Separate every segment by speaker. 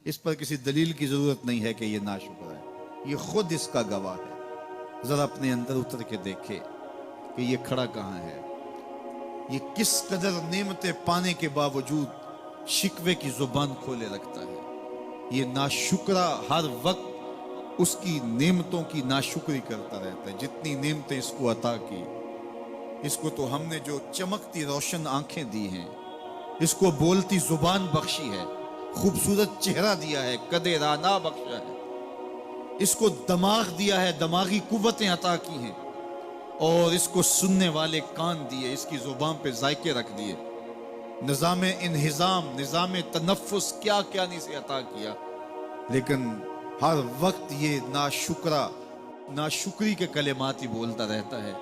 Speaker 1: اس پر کسی دلیل کی ضرورت نہیں ہے کہ یہ ناشکر ہے، یہ خود اس کا گواہ ہے۔ ذرا اپنے اندر اتر کے دیکھے کہ یہ کھڑا کہاں ہے، یہ کس قدر نعمتیں پانے کے باوجود شکوے کی زبان کھولے رکھتا ہے۔ یہ ناشکرہ ہر وقت اس کی نعمتوں کی ناشکری کرتا رہتا ہے۔ جتنی نعمتیں اس کو عطا کی، اس کو تو ہم نے جو چمکتی روشن آنکھیں دی ہیں، اس کو بولتی زبان بخشی ہے، خوبصورت چہرہ دیا ہے، قد رانا بخشا ہے، اس کو دماغ دیا ہے، دماغی قوتیں عطا کی ہیں، اور اس کو سننے والے کان دیے، اس کی زبان پہ ذائقے رکھ دیے، نظام انہضام، نظام تنفس، کیا کیا نہیں سے عطا کیا، لیکن ہر وقت یہ ناشکری کے کلمات ہی بولتا رہتا ہے۔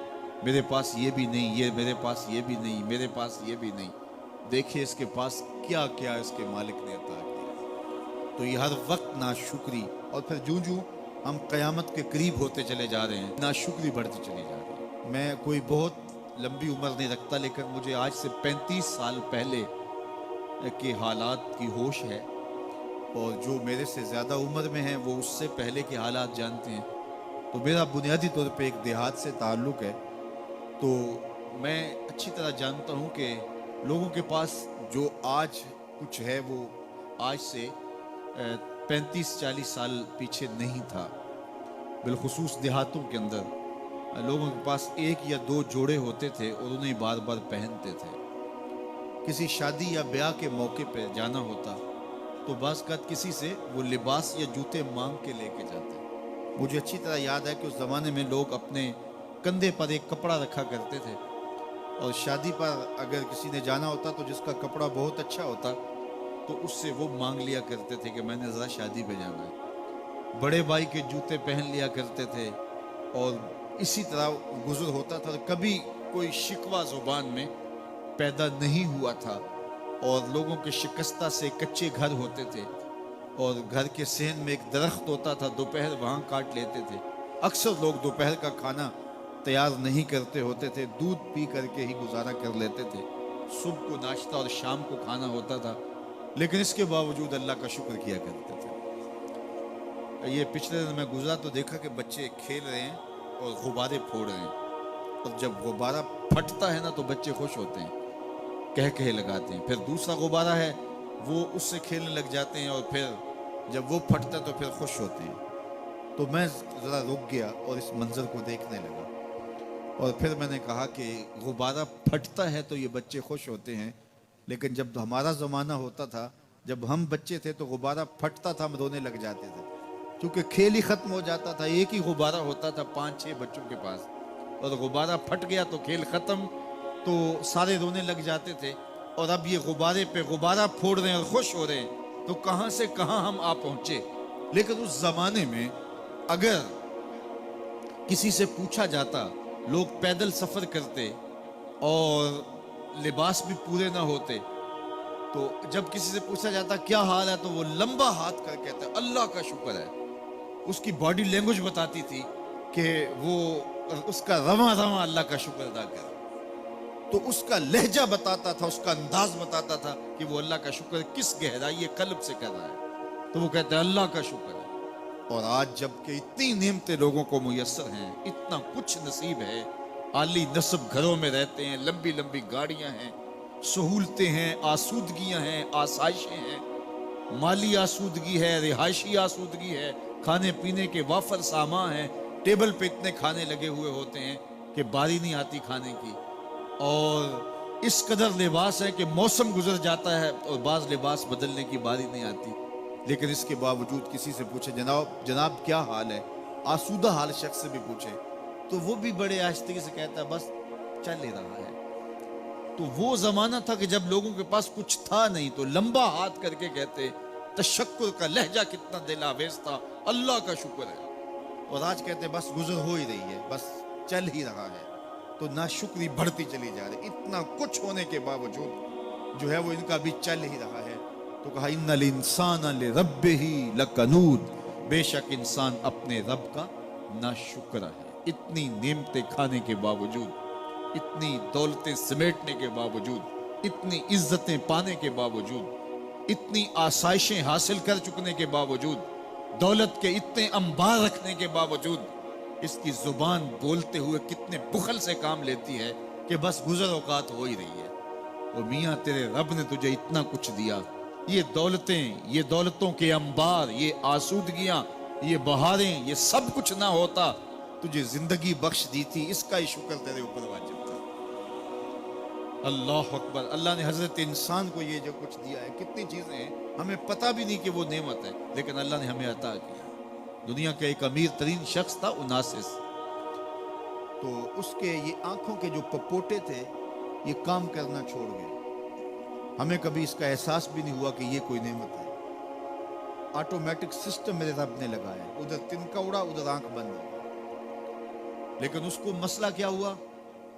Speaker 1: میرے پاس یہ بھی نہیں، یہ میرے پاس یہ بھی نہیں، میرے پاس یہ بھی نہیں۔ دیکھیں اس کے پاس کیا کیا اس کے مالک نے عطا کیا۔ تو یہ ہر وقت ناشکری، اور پھر جوں جوں ہم قیامت کے قریب ہوتے چلے جا رہے ہیں، ناشکری بڑھتی چلی جا رہی ہے۔ میں کوئی بہت لمبی عمر نہیں رکھتا، لیکن مجھے آج سے 35 سال پہلے کے حالات کی ہوش ہے، اور جو میرے سے زیادہ عمر میں ہیں وہ اس سے پہلے کے حالات جانتے ہیں۔ تو میرا بنیادی طور پہ ایک دیہات سے تعلق ہے، تو میں اچھی طرح جانتا ہوں کہ لوگوں کے پاس جو آج کچھ ہے وہ آج سے 35-40 سال پیچھے نہیں تھا۔ بالخصوص دیہاتوں کے اندر لوگوں کے پاس ایک یا دو جوڑے ہوتے تھے اور انہیں بار بار پہنتے تھے۔ کسی شادی یا بیاہ کے موقع پہ جانا ہوتا تو بعض اوقات کسی سے وہ لباس یا جوتے مانگ کے لے کے جاتے۔ مجھے اچھی طرح یاد ہے کہ اس زمانے میں لوگ اپنے کندھے پر ایک کپڑا رکھا کرتے تھے، اور شادی پر اگر کسی نے جانا ہوتا تو جس کا کپڑا بہت اچھا ہوتا تو اس سے وہ مانگ لیا کرتے تھے کہ میں نے ذرا شادی پہ جانا ہے۔ بڑے بھائی کے جوتے پہن لیا کرتے تھے، اور اسی طرح گزر ہوتا تھا، اور کبھی کوئی شکوہ زبان میں پیدا نہیں ہوا تھا۔ اور لوگوں کے شکستہ سے کچے گھر ہوتے تھے، اور گھر کے صحن میں ایک درخت ہوتا تھا، دوپہر وہاں کاٹ لیتے تھے۔ اکثر لوگ دوپہر کا کھانا تیار نہیں کرتے ہوتے تھے، دودھ پی کر کے ہی گزارا کر لیتے تھے۔ صبح کو ناشتہ اور شام کو کھانا ہوتا تھا، لیکن اس کے باوجود اللہ کا شکر کیا کرتے تھے۔ یہ پچھلے دن میں گزرا تو دیکھا کہ بچے کھیل رہے ہیں اور غبارے پھوڑ رہے ہیں، اور جب غبارہ پھٹتا ہے نا تو بچے خوش ہوتے ہیں، کہے لگاتے ہیں۔ پھر دوسرا غبارہ ہے، وہ اس سے کھیلنے لگ جاتے ہیں، اور پھر جب وہ پھٹتا تو پھر خوش ہوتے ہیں۔ تو میں ذرا رک گیا اور اس منظر کو دیکھنے لگا، اور پھر میں نے کہا کہ غبارہ پھٹتا ہے تو یہ بچے خوش ہوتے ہیں، لیکن جب ہمارا زمانہ ہوتا تھا، جب ہم بچے تھے تو غبارہ پھٹتا تھا، ہم رونے لگ جاتے تھے، کیونکہ کھیل ہی ختم ہو جاتا تھا۔ ایک ہی غبارہ ہوتا تھا 5-6 بچوں کے پاس، اور غبارہ پھٹ گیا تو کھیل ختم، تو سارے رونے لگ جاتے تھے۔ اور اب یہ غبارے پہ غبارہ پھوڑ رہے ہیں اور خوش ہو رہے ہیں، تو کہاں سے کہاں ہم آ پہنچے۔ لیکن اس زمانے میں اگر کسی سے پوچھا جاتا، لوگ پیدل سفر کرتے اور لباس بھی پورے نہ ہوتے، تو جب کسی سے پوچھا جاتا کیا حال ہے تو وہ لمبا ہاتھ کر کہتا ہے اللہ کا شکر ہے۔ اس کی باڈی لینگویج بتاتی تھی کہ وہ اس کا رواں رواں اللہ کا شکر ادا کر، تو اس کا لہجہ بتاتا تھا، اس کا انداز بتاتا تھا کہ وہ اللہ کا شکر کس گہرائی قلب سے کر رہا ہے، تو وہ کہتے ہیں اللہ کا شکر ہے۔ اور آج جب کہ اتنی نعمتیں لوگوں کو میسر ہیں، اتنا کچھ نصیب ہے، عالی نصب گھروں میں رہتے ہیں، لمبی لمبی گاڑیاں ہیں، سہولتیں ہیں، آسودگیاں ہیں، آسائشیں ہیں، مالی آسودگی ہے، رہائشی آسودگی ہے، کھانے پینے کے وافر سامان ہیں، ٹیبل پہ اتنے کھانے لگے ہوئے ہوتے ہیں کہ باری نہیں آتی کھانے کی، اور اس قدر لباس ہے کہ موسم گزر جاتا ہے اور بعض لباس بدلنے کی باری نہیں آتی۔ لیکن اس کے باوجود کسی سے پوچھے جناب کیا حال ہے، آسودہ حال شخص سے بھی پوچھے تو وہ بھی بڑے آہستگی سے کہتا ہے بس چل ہی رہا ہے۔ تو وہ زمانہ تھا کہ جب لوگوں کے پاس کچھ تھا نہیں تو لمبا ہاتھ کر کے کہتے تشکر کا لہجہ کتنا دل آویز تھا، اللہ کا شکر ہے۔ اور آج کہتے بس گزر ہو ہی رہی ہے، بس چل ہی رہا ہے۔ تو ناشکری بڑھتی چلی جا رہی، اتنا کچھ ہونے کے باوجود جو ہے وہ ان کا بھی چل ہی رہا ہے۔ تو کہا ان الانسان لربہ لکنود، بے شک انسان اپنے رب کا ناشکر ہے۔ اتنی نعمتیں کھانے کے باوجود، اتنی دولتیں سمیٹنے کے باوجود، اتنی عزتیں پانے کے باوجود، اتنی آسائشیں حاصل کر چکنے کے باوجود، دولت کے اتنے انبار رکھنے کے باوجود، اس کی زبان بولتے ہوئے کتنے بخل سے کام لیتی ہے کہ بس گزر اوقات ہو ہی رہی ہے۔ او میاں، تیرے رب نے تجھے اتنا کچھ دیا، یہ دولتیں، یہ دولتوں کے انبار، یہ آسودگیاں، یہ بہاریں، یہ سب کچھ نہ ہوتا، تجھے زندگی بخش دی تھی، اس کا ہی شکر تیرے اوپر واجب تھا۔ اللہ اکبر۔ اللہ نے حضرت انسان کو یہ جو کچھ دیا ہے، کتنی چیزیں ہیں ہمیں پتہ بھی نہیں کہ وہ نعمت ہے، لیکن اللہ نے ہمیں عطا کیا۔ دنیا کا ایک امیر ترین شخص تھا اوناسس، تو اس کے یہ آنکھوں کے جو پپوٹے تھے یہ کام کرنا چھوڑ گئے۔ ہمیں کبھی اس کا احساس بھی نہیں ہوا کہ یہ کوئی نعمت ہے۔ آٹومیٹک سسٹم میرے رب نے لگایا، ادھر تنکا اڑا، ادھر آنکھ بند ہو گئی۔ لیکن اس کو مسئلہ کیا ہوا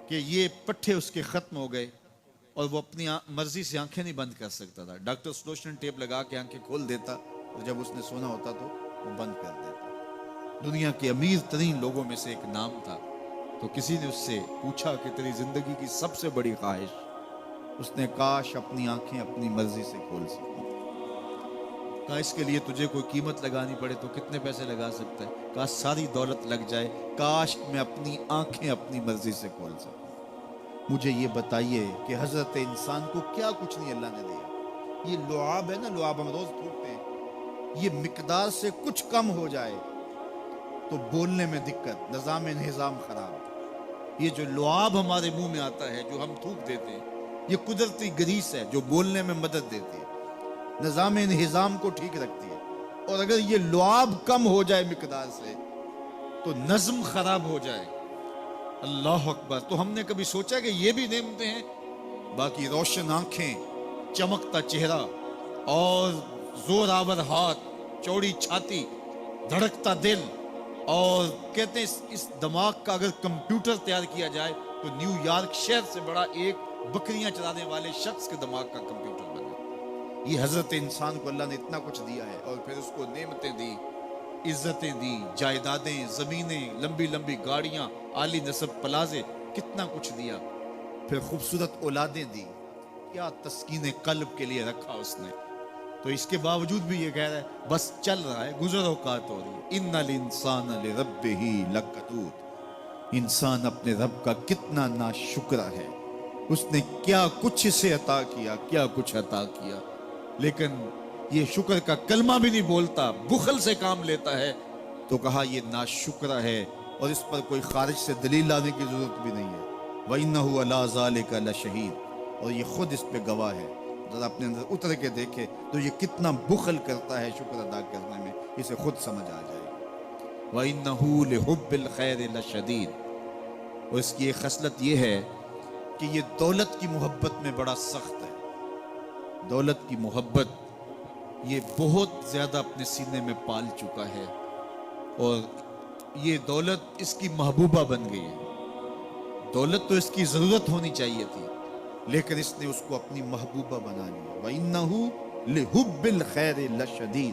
Speaker 1: کہ یہ پٹھے اس کے ختم ہو گئے اور وہ اپنی مرضی سے آنکھیں نہیں بند کر سکتا تھا۔ ڈاکٹر سلوشن ٹیپ لگا کے آنکھیں کھول دیتا اور جب اس نے سونا ہوتا تو وہ بند کر دیتا۔ دنیا کے امیر ترین لوگوں میں سے ایک نام تھا، تو کسی نے اس سے پوچھا کہ تیری زندگی کی سب سے بڑی خواہش؟ اس نے کاش اپنی آنکھیں اپنی مرضی سے کھول سکوں۔ کہا اس کے لیے تجھے کوئی قیمت لگانی پڑے تو کتنے پیسے لگا سکتا ہے؟ کہا ساری دولت لگ جائے، کاش میں اپنی آنکھیں اپنی مرضی سے کھول سکوں۔ مجھے یہ بتائیے کہ حضرت انسان کو کیا کچھ نہیں اللہ نے دیا۔ یہ لعاب ہے نا، لعاب ہم روز پھونکتے ہیں، یہ مقدار سے کچھ کم ہو جائے تو بولنے میں دقت، نظام خراب۔ یہ جو لعاب ہمارے منہ میں آتا ہے، جو ہم تھوک دیتے ہیں، یہ قدرتی گریس ہے جو بولنے میں مدد دیتی ہے، نظام کو ٹھیک رکھتی ہے۔ اور اگر یہ لعاب کم ہو جائے مقدار سے تو نظم خراب ہو جائے۔ اللہ اکبر۔ تو ہم نے کبھی سوچا کہ یہ بھی نعمتیں ہیں؟ باقی روشن آنکھیں، چمکتا چہرہ اور زور آور ہاتھ، چوڑی چھاتی، دھڑکتا دل، اور کہتے ہیں اس دماغ کا اگر کمپیوٹر تیار کیا جائے تو نیو یارک شہر سے بڑا ایک بکریاں چلانے والے شخص کے دماغ کا کمپیوٹر بنا۔ یہ حضرت انسان کو اللہ نے اتنا کچھ دیا ہے، اور پھر اس کو نعمتیں دی، عزتیں دی، جائیدادیں، زمینیں، لمبی لمبی گاڑیاں، عالی نسب پلازے، کتنا کچھ دیا۔ پھر خوبصورت اولادیں دی، کیا تسکین قلب کے لیے رکھا اس نے۔ تو اس کے باوجود بھی یہ کہہ رہا ہے بس چل رہا ہے، گزر اوقات ہو رہی ہے۔ ان الانسان لربہ لکنود۔ انسان اپنے رب کا کتنا ناشکرا ہے، اس نے کیا کچھ اسے عطا کیا، کیا کچھ عطا کیا، لیکن یہ شکر کا کلمہ بھی نہیں بولتا، بخل سے کام لیتا ہے۔ تو کہا یہ ناشکرا ہے، اور اس پر کوئی خارج سے دلیل لانے کی ضرورت بھی نہیں ہے۔ وَإِنَّهُ عَلَىٰ ذَلِكَ لَشَهِيدٌ۔ اور یہ خود اس پہ گواہ ہے۔ ذرا اپنے اندر اتر کے دیکھے تو یہ کتنا بخل کرتا ہے شکر ادا کرنے میں، اسے خود سمجھ آ جائے گا۔ وَإِنَّهُ لِحُبِّ الْخَيْرِ لَشَدِيدٌ۔ اور اس کی ایک خصلت یہ ہے کہ یہ دولت کی محبت میں بڑا سخت ہے۔ دولت کی محبت یہ بہت زیادہ اپنے سینے میں پال چکا ہے، اور یہ دولت اس کی محبوبہ بن گئی ہے۔ دولت تو اس کی ضرورت ہونی چاہیے تھی، لیکن اس نے اس کو اپنی محبوبہ بنا لیا۔ وَإِنَّهُ لِحُبِّ الْخَيْرِ لَشَدِيدٌ۔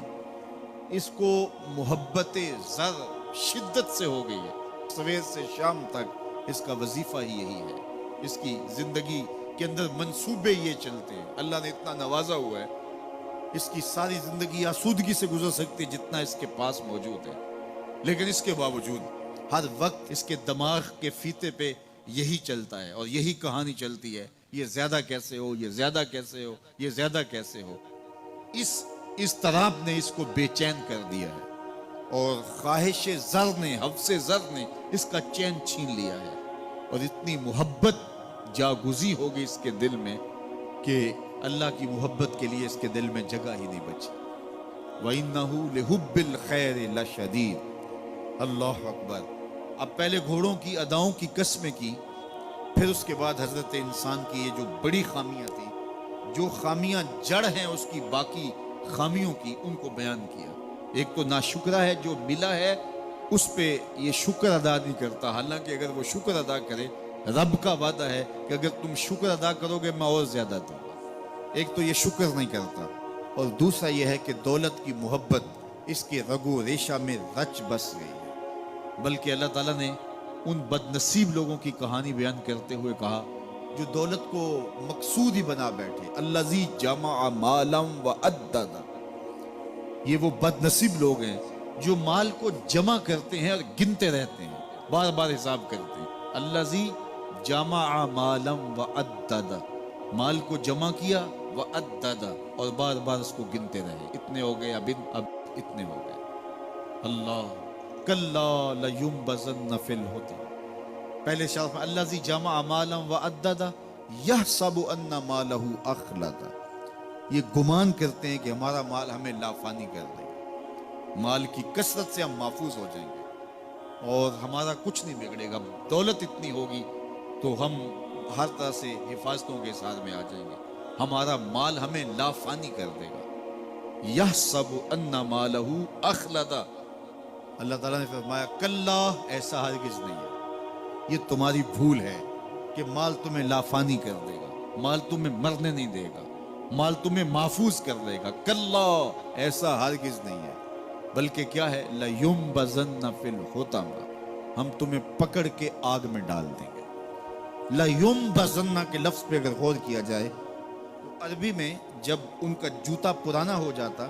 Speaker 1: اس کو محبت زر شدت سے ہو گئی ہے، سویر سے شام تک اس کا وظیفہ ہی یہی ہے۔ اس کی زندگی کے اندر منصوبے یہ چلتے ہیں۔ اللہ نے اتنا نوازا ہوا ہے، اس کی ساری زندگی آسودگی سے گزر سکتی جتنا اس کے پاس موجود ہے، لیکن اس کے باوجود ہر وقت اس کے دماغ کے فیتے پہ یہی چلتا ہے، اور یہی کہانی چلتی ہے، یہ زیادہ کیسے ہو، یہ زیادہ کیسے ہو، یہ زیادہ کیسے ہو۔ اس اضطراب نے اس کو بے چین کر دیا ہے، اور خواہش زر نے، حوث زر نے اس کا چین چھین لیا ہے، اور اتنی محبت جاگزی ہوگی اس کے دل میں کہ اللہ کی محبت کے لیے اس کے دل میں جگہ ہی نہیں بچی۔ وَإِنَّهُ لِحُبِّ الْخَيْرِ لَشَدِيدٌ۔ اللہ اکبر۔ اب پہلے گھوڑوں کی اداؤں کی قسمیں کی، پھر اس کے بعد حضرت انسان کی یہ جو بڑی خامیاں تھی، جو خامیاں جڑ ہیں اس کی باقی خامیوں کی، ان کو بیان کیا۔ ایک تو ناشکرا ہے، جو ملا ہے اس پہ یہ شکر ادا نہیں کرتا، حالانکہ اگر وہ شکر ادا کرے، رب کا وعدہ ہے کہ اگر تم شکر ادا کرو گے میں اور زیادہ دوں گا۔ ایک تو یہ شکر نہیں کرتا، اور دوسرا یہ ہے کہ دولت کی محبت اس کے رگ و ریشہ میں رچ بس گئی ہے۔ بلکہ اللہ تعالیٰ نے ان بد نصیب لوگوں کی کہانی بیان کرتے ہوئے کہا جو دولت کو مقصود ہی بنا بیٹھے. الذی جمع مالا وعدد. یہ وہ بد نصیب لوگ ہیں جو مال کو جمع کرتے ہیں اور گنتے رہتے ہیں, بار بار حساب کرتے ہیں. الذی جمع مالا وعدد, مال کو جمع کیا, وعدد, اور بار بار اس کو گنتے رہے. اتنے ہو گئے, اب اتنے ہو گئے. اللہ کلا لینبذن فی الحطمہ. پہلے شرف میں الذی جمع مالا وعدد یحسب ان مالہ اخلد. یہ گمان کرتے ہیں کہ ہمارا مال ہمیں لافانی کر دے گا, مال کی کثرت سے ہم محفوظ ہو جائیں گے اور ہمارا کچھ نہیں بگڑے گا. دولت اتنی ہوگی تو ہم ہر طرح سے حفاظتوں کے ساتھ میں آ جائیں گے, ہمارا مال ہمیں لافانی کر دے گا. یحسب ان مالہ اخلد. اللہ تعالیٰ نے فرمایا کلا, ایسا ہرگز نہیں ہے. یہ تمہاری بھول ہے کہ مال تمہیں لافانی کر دے گا, مال تمہیں مرنے نہیں دے گا, مال تمہیں محفوظ کر دے گا. کلا, ایسا ہرگز نہیں ہے. بلکہ کیا ہے, لَيُنبَذَنَّ فِي الْحُطَمَةِ, ہم تمہیں پکڑ کے آگ میں ڈال دیں گے. لَيُنبَذَنَّ کے لفظ پہ اگر غور کیا جائے تو عربی میں جب ان کا جوتا پرانا ہو جاتا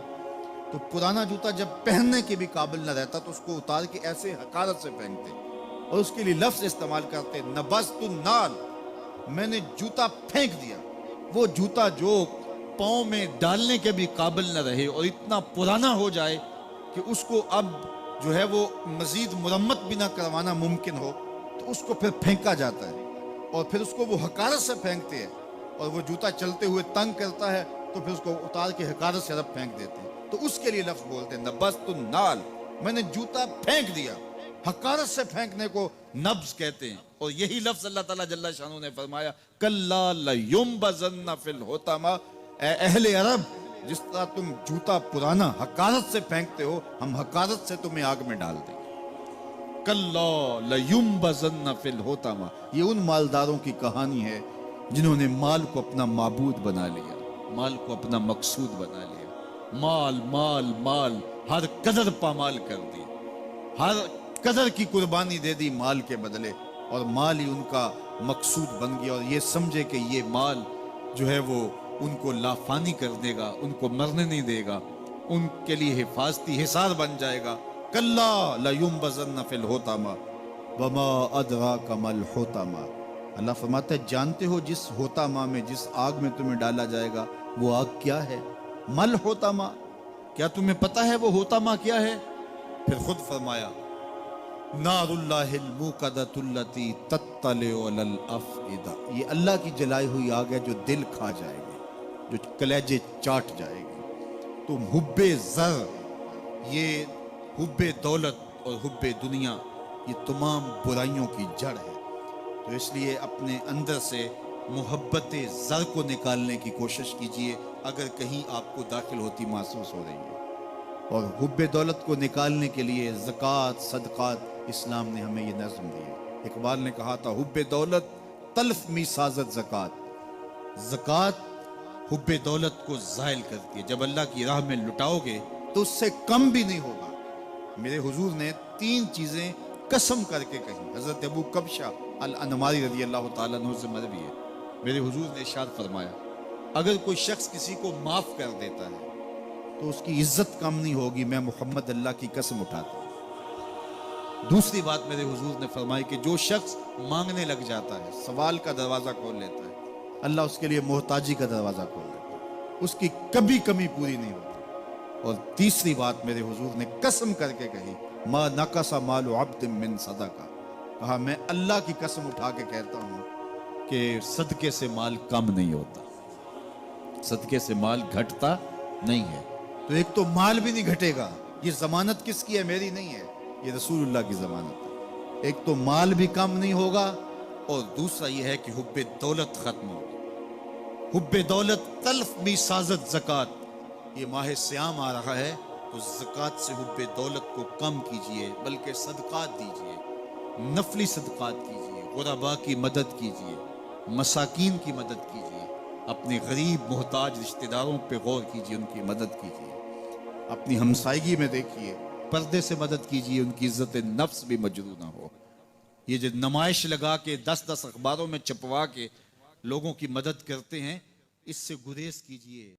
Speaker 1: تو پرانا جوتا جب پہننے کے بھی قابل نہ رہتا تو اس کو اتار کے ایسے حقارت سے پہنتے اور اس کے لیے لفظ استعمال کرتے نبذت النال, میں نے جوتا پھینک دیا. وہ جوتا جو پاؤں میں ڈالنے کے بھی قابل نہ رہے اور اتنا پرانا ہو جائے کہ اس کو اب جو ہے وہ مزید مرمت بھی نہ کروانا ممکن ہو, تو اس کو پھر پھینکا جاتا ہے اور پھر اس کو وہ حقارت سے پھینکتے ہیں اور وہ جوتا چلتے ہوئے تنگ کرتا ہے تو پھر اس کو اتار کے حقارت سے رب پھینک دیتے ہیں. تو اس کے لیے لفظ بولتے ہیں نبذت النال, میں نے جوتا پھینک دیا. حقارت سے پھینکنے کو نبض کہتے ہیں. اور یہی لفظ اللہ تعالیٰ جل شانہ نے فرمایا کلا لینبذن فی الحطمہ. اے اہل عرب, جس طرح تم جوتا پرانا حقارت سے پھینکتے ہو, ہم حقارت سے تمہیں آگ میں ڈال دیں گے. کلا لینبذن فی الحطمہ. یہ ان مالداروں کی کہانی ہے جنہوں نے مال کو اپنا معبود بنا لیا, مال کو اپنا مقصود بنا لیا. مال مال مال, ہر قدر پامال کر دی, ہر قدر کی قربانی دے دی مال کے بدلے, اور مال ہی ان کا مقصود بن گیا. اور یہ سمجھے کہ یہ مال جو ہے وہ ان کو لافانی کر دے گا, ان کو مرنے نہیں دے گا, ان کے لیے حفاظتی حصار بن جائے گا. کلا لینبذن فی الحطمہ وما ادراک ما الحطمہ. اللہ فرماتا ہے جانتے ہو جس حطمہ میں, جس آگ میں تمہیں ڈالا جائے گا, وہ آگ کیا ہے؟ مل حطمہ, کیا تمہیں پتا ہے وہ حطمہ کیا ہے؟ پھر خود فرمایا نار اللہ الموقدۃ التی تطلع علی الافئدہ. یہ اللہ کی جلائی ہوئی آگ ہے جو دل کھا جائے گی, جو کلیجے چاٹ جائے گی. تو حب زر, یہ حب دولت اور حب دنیا, یہ تمام برائیوں کی جڑ ہے. تو اس لیے اپنے اندر سے محبت زر کو نکالنے کی کوشش کیجئے اگر کہیں آپ کو داخل ہوتی محسوس ہو رہی ہے. اور حب دولت کو نکالنے کے لیے زکوٰۃ, صدقات, اسلام نے ہمیں یہ نظم دی ہے. اقبال نے کہا تھا حب دولت تلف می سازت زکوٰۃ. زکوٰۃ حب دولت کو زائل کرتی ہے. جب اللہ کی راہ میں لٹاؤ گے تو اس سے کم بھی نہیں ہوگا. میرے حضور نے 3 چیزیں قسم کر کے کہی. حضرت ابو کبشہ الانماری رضی اللہ تعالیٰ عنہ سے مروی ہے, میرے حضور نے ارشاد فرمایا اگر کوئی شخص کسی کو معاف کر دیتا ہے تو اس کی عزت کم نہیں ہوگی, میں محمد اللہ کی قسم اٹھاتا ہوں. دوسری بات میرے حضور نے فرمائی کہ جو شخص مانگنے لگ جاتا ہے, سوال کا دروازہ کھول لیتا ہے, اللہ اس کے لیے محتاجی کا دروازہ کھول دیتا ہے, اس کی کبھی کمی پوری نہیں ہوتی. اور تیسری بات میرے حضور نے قسم کر کے کہی ما نقص مال عبد من صدقہ. کہا میں اللہ کی قسم اٹھا کے کہتا ہوں کہ صدقے سے مال کم نہیں ہوتا, صدقے سے مال گھٹتا نہیں ہے. تو ایک تو مال بھی نہیں گھٹے گا, یہ ضمانت کس کی ہے؟ میری نہیں ہے, یہ رسول اللہ کی ضمانت ہے. ایک تو مال بھی کم نہیں ہوگا اور دوسرا یہ ہے کہ حب دولت ختم ہوگی. حب دولت تلف می سازت زکوٰۃ. یہ ماہ سیام آ رہا ہے تو زکوٰۃ سے حب دولت کو کم کیجئے, بلکہ صدقات دیجئے, نفلی صدقات کیجئے, غرباء کی مدد کیجئے, مساکین کی مدد کیجئے, اپنے غریب محتاج رشتہ داروں پہ غور کیجئے, ان کی مدد کیجئے, اپنی ہمسائیگی میں دیکھیے, پردے سے مدد کیجئے, ان کی عزت نفس بھی مجروح نہ ہو. یہ جو نمائش لگا کے 10 اخباروں میں چھپوا کے لوگوں کی مدد کرتے ہیں، اس سے گریز کیجئے.